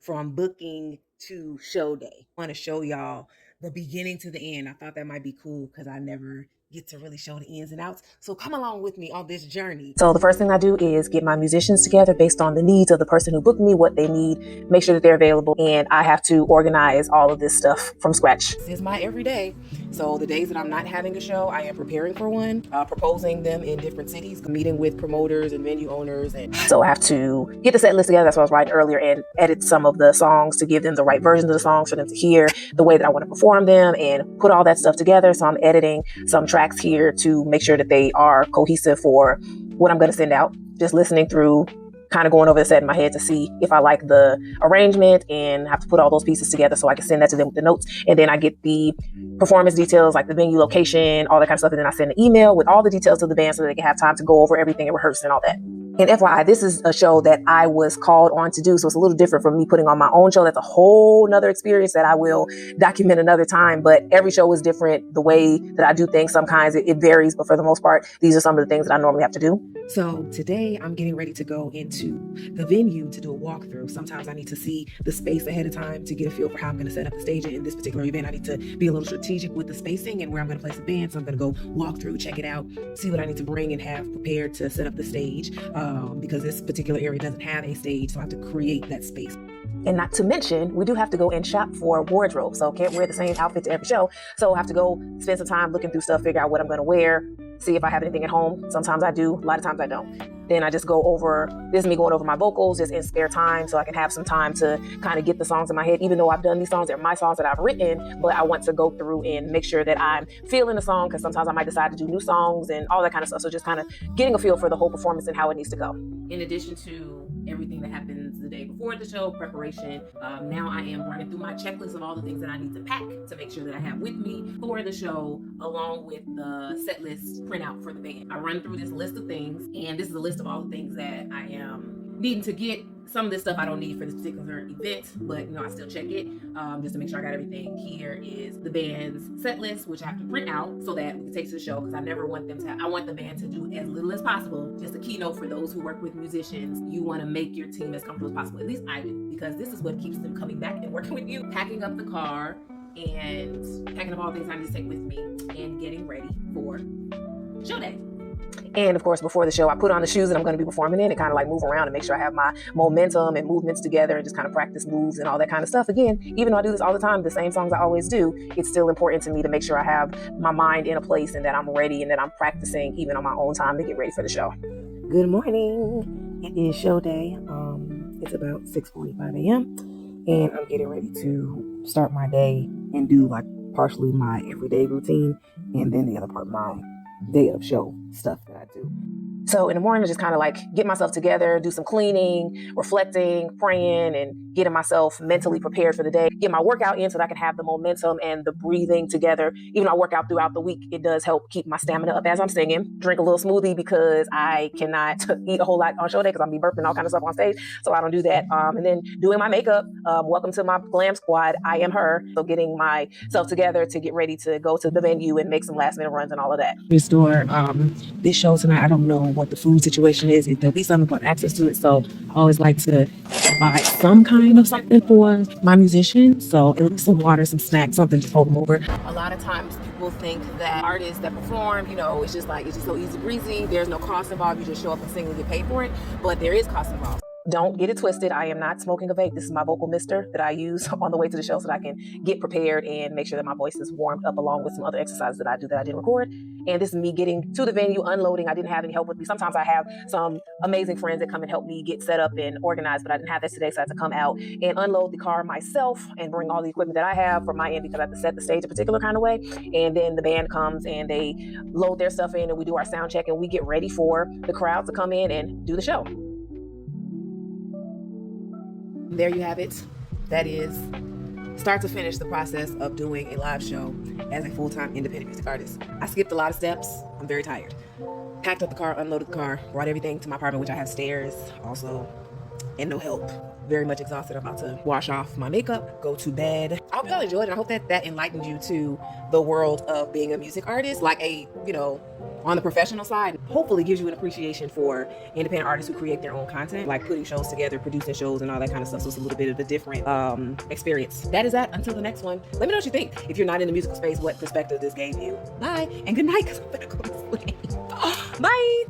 from booking to show day. I want to show y'all the beginning to the end. I thought that might be cool because I never get to really show the ins and outs. So come along with me on this journey. So the first thing I do is get my musicians together based on the needs of the person who booked me, what they need, make sure that they're available, and I have to organize all of this stuff from scratch. This is my everyday. So the days that I'm not having a show, I am preparing for one, proposing them in different cities, meeting with promoters and venue owners. And so I have to get the set list together. That's what I was writing earlier, and edit some of the songs to give them the right versions of the songs for them to hear the way that I want to perform them, and put all that stuff together. So I'm editing some tracks here to make sure that they are cohesive for what I'm going to send out. Just listening through, kind of going over the set in my head to see if I like the arrangement, and have to put all those pieces together so I can send that to them with the notes. And then I get the performance details, like the venue location, all that kind of stuff. And then I send an email with all the details of the band so that they can have time to go over everything and rehearse and all that. And FYI, this is a show that I was called on to do, so it's a little different from me putting on my own show. That's a whole nother experience that I will document another time. But every show is different. The way that I do things, sometimes it varies, but for the most part, these are some of the things that I normally have to do. So today I'm getting ready to go into the venue to do a walkthrough. Sometimes I need to see the space ahead of time to get a feel for how I'm going to set up the stage. And in this particular event, I need to be a little strategic with the spacing and where I'm going to place the band. So I'm going to go walk through, check it out, see what I need to bring and have prepared to set up the stage, because this particular area doesn't have a stage. So I have to create that space. And not to mention, we do have to go and shop for wardrobe. So can't wear the same outfit to every show. So I have to go spend some time looking through stuff, figure out what I'm going to wear, see if I have anything at home. Sometimes I do, a lot of times I don't. Then I just go over, this is me going over my vocals just in spare time so I can have some time to kind of get the songs in my head. Even though I've done these songs, they're my songs that I've written, but I want to go through and make sure that I'm feeling the song, because sometimes I might decide to do new songs and all that kind of stuff. So just kind of getting a feel for the whole performance and how it needs to go. In addition to everything that happens the day before the show, preparation, now I am running through my checklist of all the things that I need to pack to make sure that I have with me for the show, along with the set list printout for the band. I run through this list of things, and this is a list of all the things that I am needing to get. Some of this stuff I don't need for this particular event, but I still check it just to make sure I got everything. Here is the band's set list, which I have to print out so that we can take to the show, because I never want them to, I want the band to do as little as possible. Just a keynote for those who work with musicians, you want to make your team as comfortable as possible. At least I do, because this is what keeps them coming back and working with you. Packing up the car and packing up all the things I need to take with me and getting ready for show day. And of course, before the show, I put on the shoes that I'm going to be performing in and kind of like move around and make sure I have my momentum and movements together, and just kind of practice moves and all that kind of stuff. Again, even though I do this all the time, the same songs I always do, it's still important to me to make sure I have my mind in a place and that I'm ready and that I'm practicing even on my own time to get ready for the show. Good morning. It is show day. It's about 6:45 a.m. and I'm getting ready to start my day and do like partially my everyday routine, and then the other part, my day of show stuff that I do. So in the morning, I just kind of like get myself together, do some cleaning, reflecting, praying, and getting myself mentally prepared for the day. Get my workout in so that I can have the momentum and the breathing together. Even though I work out throughout the week, it does help keep my stamina up as I'm singing. Drink a little smoothie because I cannot eat a whole lot on show day because I'll be burping all kind of stuff on stage. So I don't do that. And then doing my makeup. Welcome to my glam squad. I am her. So getting myself together to get ready to go to the venue and make some last minute runs and all of that. Restore this show tonight. I don't know what the food situation is. If there'll be something about access to it. So I always like to buy some kind of something for my musicians. So at least some water, some snacks, something to hold them over. A lot of times people think that artists that perform, it's just so easy breezy. There's no cost involved. You just show up and sing and get paid for it. But there is cost involved. Don't get it twisted. I am not smoking a vape. This is my vocal mister that I use on the way to the show so that I can get prepared and make sure that my voice is warmed up, along with some other exercises that I do that I didn't record. And this is me getting to the venue, unloading. I didn't have any help with me. Sometimes I have some amazing friends that come and help me get set up and organized, but I didn't have that today, so I had to come out and unload the car myself and bring all the equipment that I have from my end, because I have to set the stage a particular kind of way. And then the band comes and they load their stuff in, and we do our sound check, and we get ready for the crowd to come in and do the show. There you have it. That is start to finish the process of doing a live show as a full-time independent music artist. I skipped a lot of steps. I'm very tired. Packed up the car, unloaded the car, brought everything to my apartment, which I have stairs also, and no help. Very much exhausted. I'm about to wash off my makeup, go to bed. I hope y'all enjoyed it. I hope that enlightened you to the world of being a music artist, like a, on the professional side, hopefully gives you an appreciation for independent artists who create their own content, like putting shows together, producing shows, and all that kind of stuff. So it's a little bit of a different experience. That is that. Until the next one, let me know what you think. If you're not in the musical space, what perspective this gave you. Bye, and good night, because I'm gonna go to sleep. Bye.